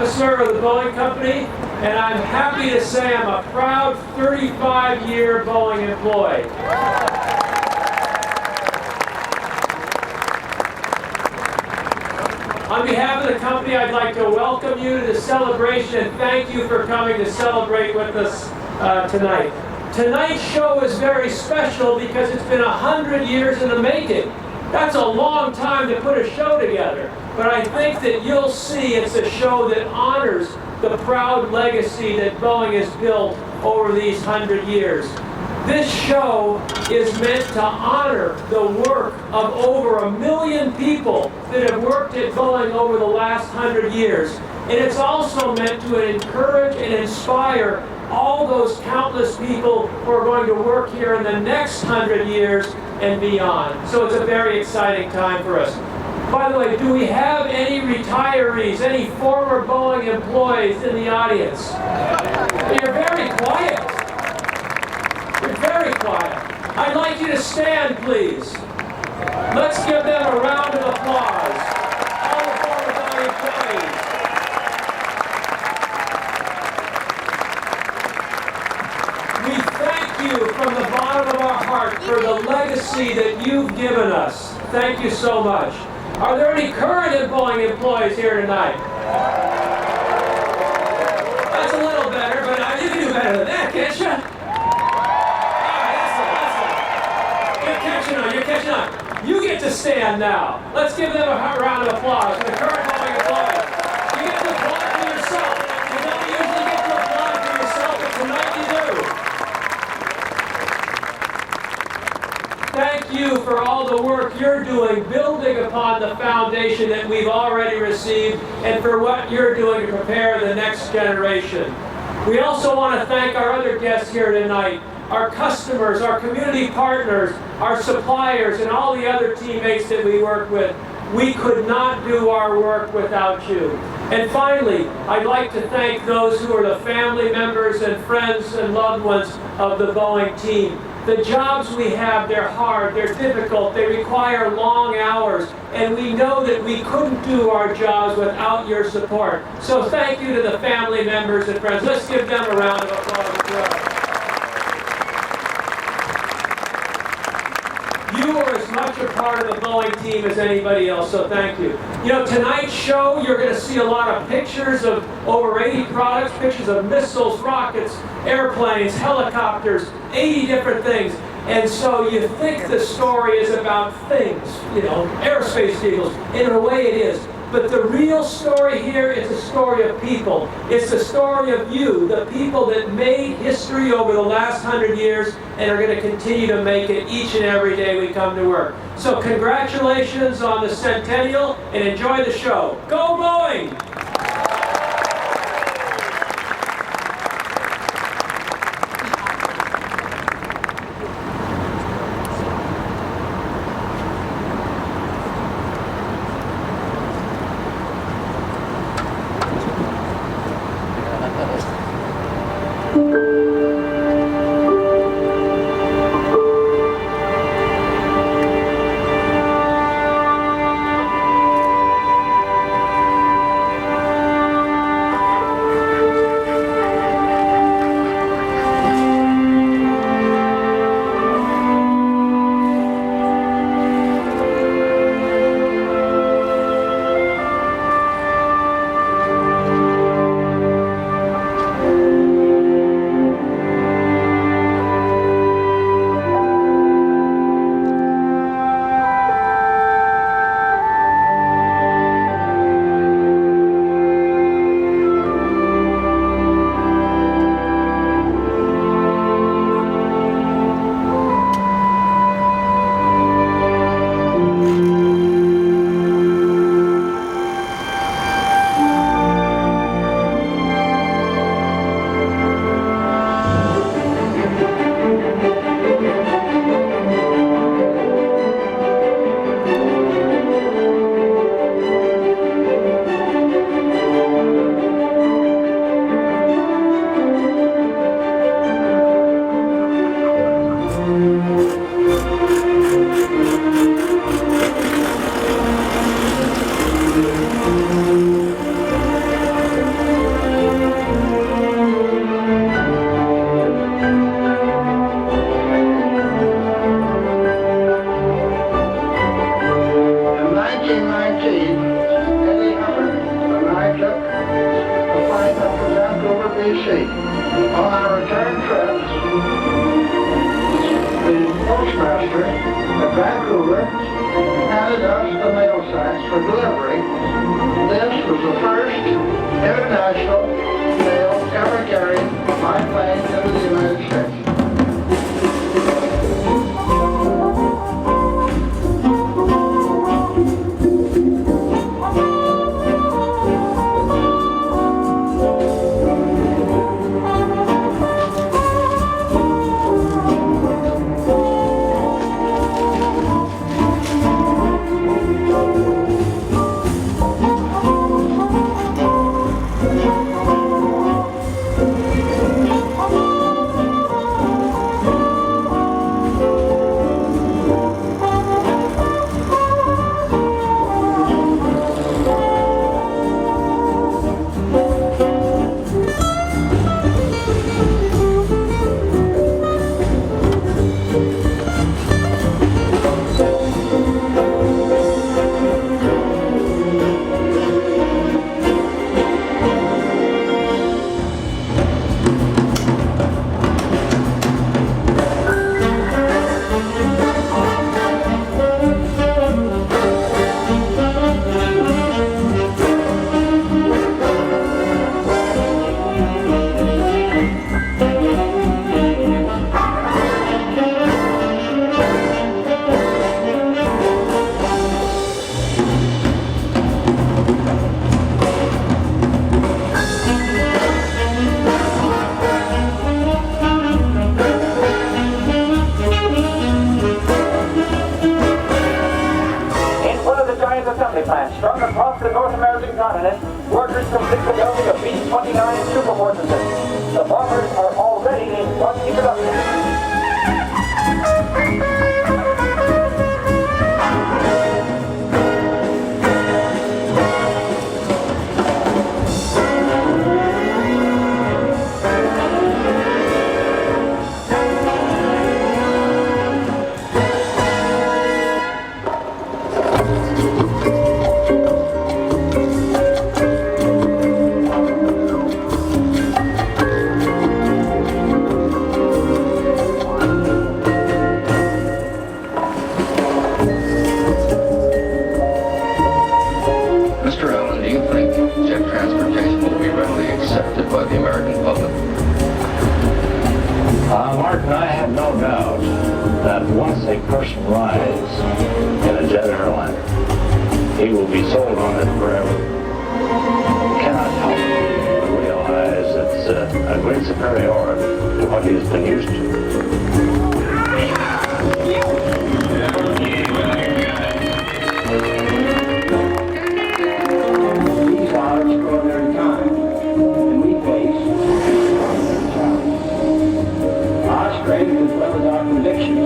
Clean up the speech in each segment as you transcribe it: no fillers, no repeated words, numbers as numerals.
officer of the Boeing Company, and I'm happy to say I'm a proud 35-year Boeing employee. On behalf of the company, I'd like to welcome you to the celebration and thank you for coming to celebrate with us tonight. Tonight's show is very special because it's been 100 years in the making. That's a long time to put a show together, but I think that you'll see it's a show that honors the proud legacy that Boeing has built over these 100 years. This show is meant to honor the work of over 1 million people that have worked at Boeing over the last 100 years. And it's also meant to encourage and inspire all those countless people who are going to work here in the next 100 years and beyond. So it's a very exciting time for us. By the way, do we have any retirees, any former Boeing employees in the audience? You're very quiet. You're very quiet. I'd like you to stand, please. Let's give them a round of applause. All the former Boeing employees. We thank you from the bottom of our heart for the legacy that you've given us. Thank you so much. Are there any current Boeing employees here tonight? That's a little better, but you can do better than that, can't you? All right, you're catching on. You get to stand now. Let's give them a round of applause for the current Boeing employees. You get to applaud for yourself. You don't usually get to applaud for yourself, but tonight you do. Thank you for all the work you're doing, building upon the foundation that we've already received, and for what you're doing to prepare the next generation. We also want to thank our other guests here tonight, our customers, our community partners, our suppliers, and all the other teammates that we work with. We could not do our work without you. And finally, I'd like to thank those who are the family members and friends and loved ones of the Boeing team. The jobs we have, they're hard, they're difficult, they require long hours, and we know that we couldn't do our jobs without your support. So thank you to the family members and friends. Let's give them a round of applause as well. You are as much a part of the Boeing team as anybody else, so thank you. You know, tonight's show, you're going to see a lot of pictures of over 80 products, pictures of missiles, rockets, airplanes, helicopters, 80 different things. And so you think the story is about things, you know, aerospace vehicles. In a way it is. But the real story here is a story of people. It's the story of you, the people that made history over the last 100 years and are going to continue to make it each and every day we come to work. So congratulations on the centennial and enjoy the show. Go Boeing! ship, the flight up to Vancouver, BC. On our return trip, the postmaster at Vancouver handed us the mail sacks for delivery. This was the first international mail ever carried by plane into the United States. assembly plants strung across the North American continent, workers complete the building of B-29 superfortresses. The bombers are already in quantity production. Mark, I have no doubt that once a person rides in a jet airliner, he will be sold on it forever. He cannot help but realize it's a great superiority to what he has been used to. These are extraordinary times, and we face our strength as well as our convictions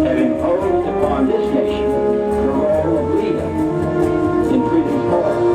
have imposed upon this nation the role of leader in freedom's cause.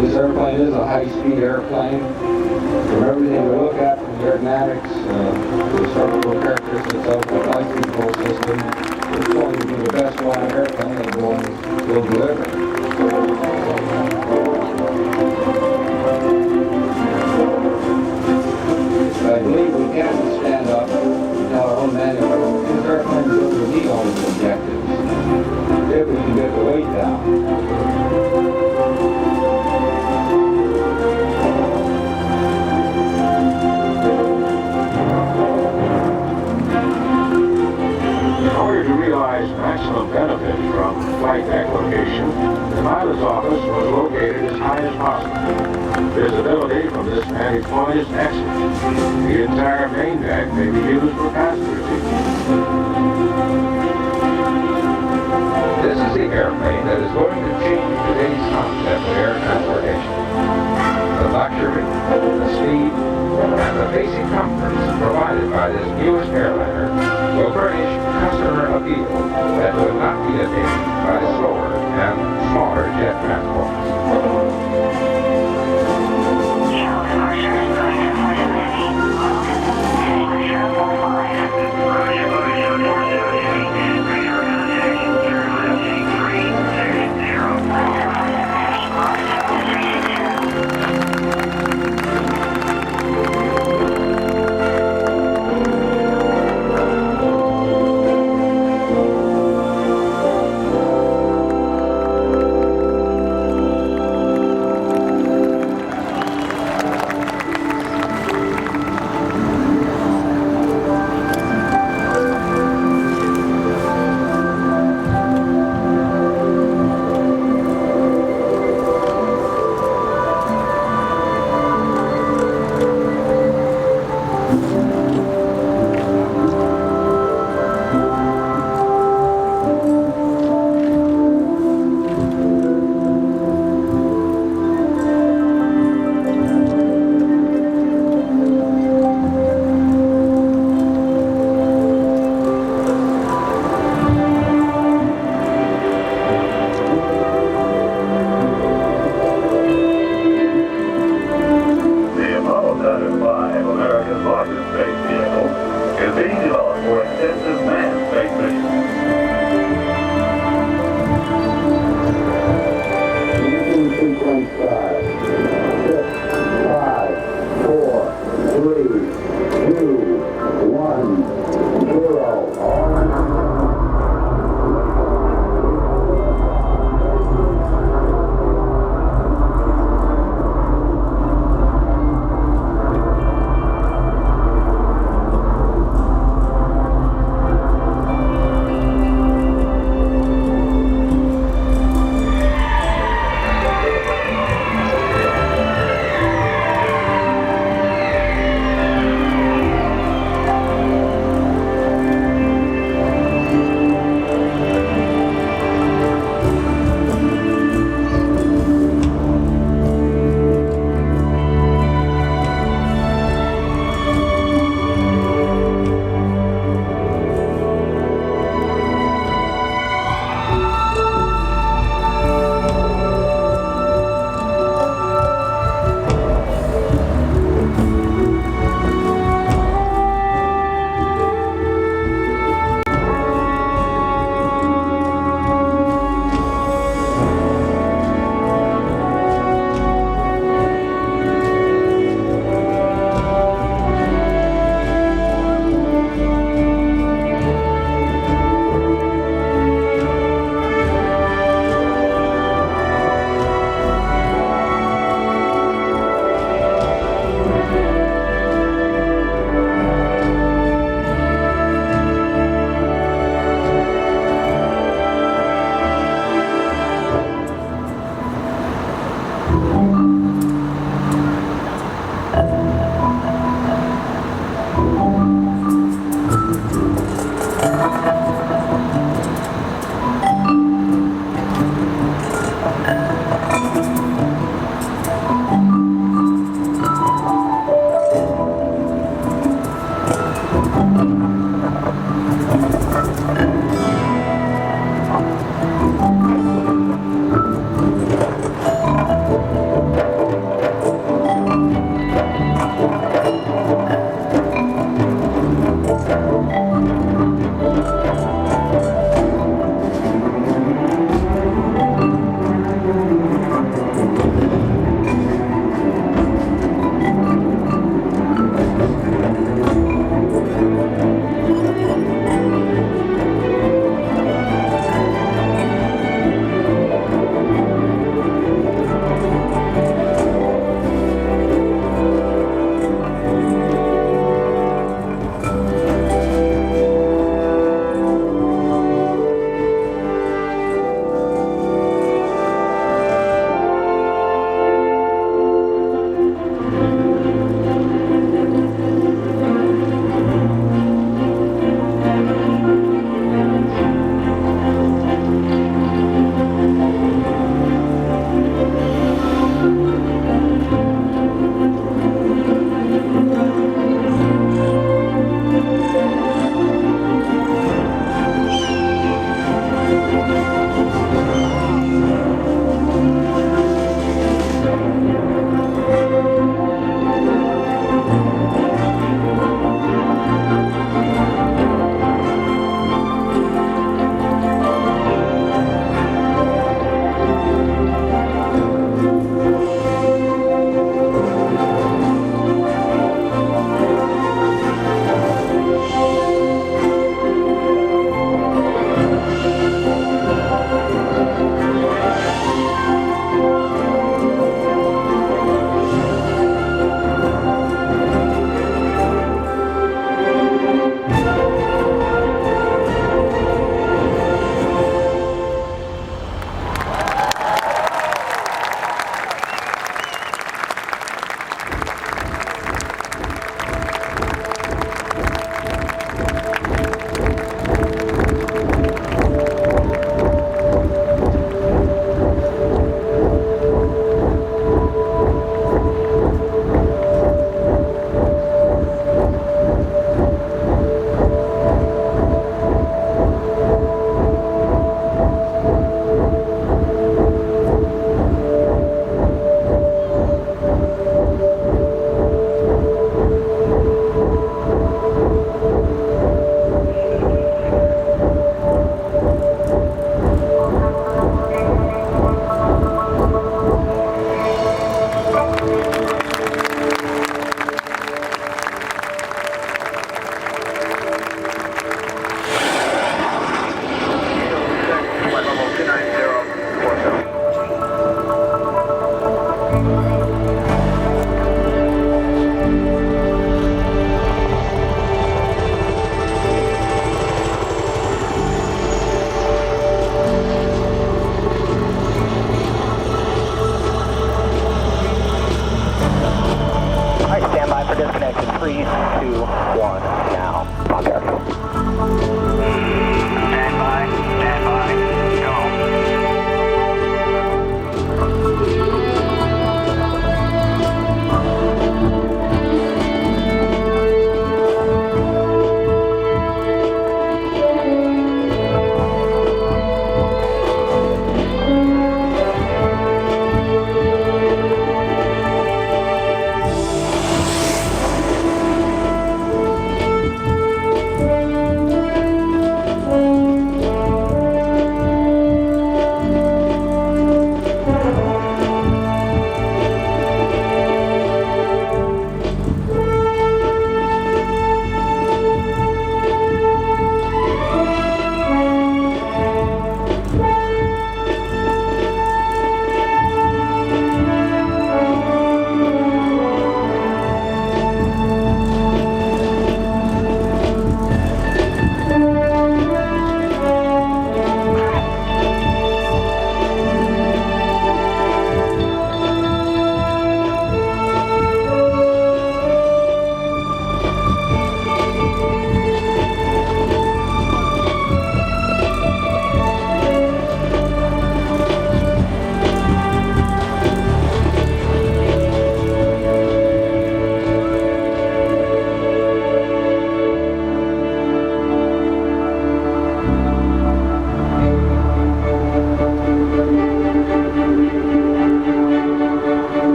This airplane is a high-speed airplane. From everything we look at, from the aerodynamics, the structural characteristics of the flight control system, it's going to be the best flying airplane that Boeing will deliver. But I believe we can stand up and tell our own manual, this airplane will meet all its objectives if we can get the weight down. In order to realize maximum benefit from flight deck location, the pilot's office was located as high as possible. Visibility from this vantage point is excellent. The entire main deck may be used for passenger seating. This is the airplane that is going to change today's concept of air transportation. The luxury, the speed, and the basic comforts provided by this newest airliner will furnish customer appeal that will not be attained by slower and smaller jet transports.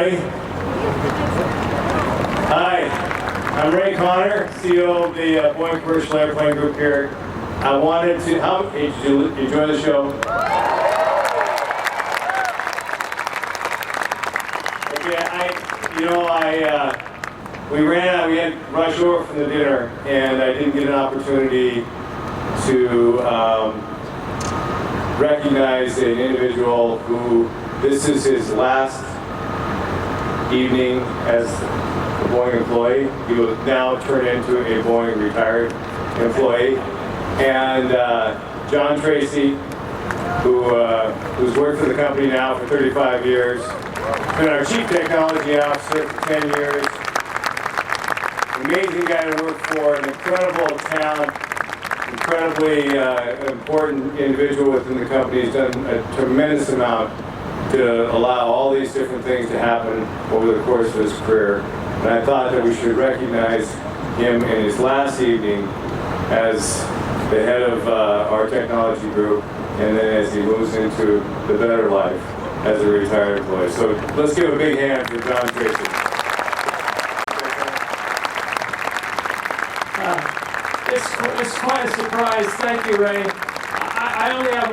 everybody. Hi, I'm Ray Connor, CEO of the Boeing Commercial Airplane Group here. I wanted to, did you enjoy the show? Okay, we had rush over from the dinner, and I didn't get an opportunity to recognize an individual who, this is his last evening as a Boeing employee. He will now turn into a Boeing retired employee. And John Tracy, who's worked for the company now for 35 years, been our Chief Technology Officer for 10 years. Amazing guy to work for, an incredible talent, incredibly important individual within the company. He's done a tremendous amount to allow all these different things to happen over the course of his career. And I thought that we should recognize him in his last evening as the head of our technology group, and then as he moves into the better life as a retired employee. So let's give a big hand for John Tracy. It's quite a surprise. Thank you, Ray. I only have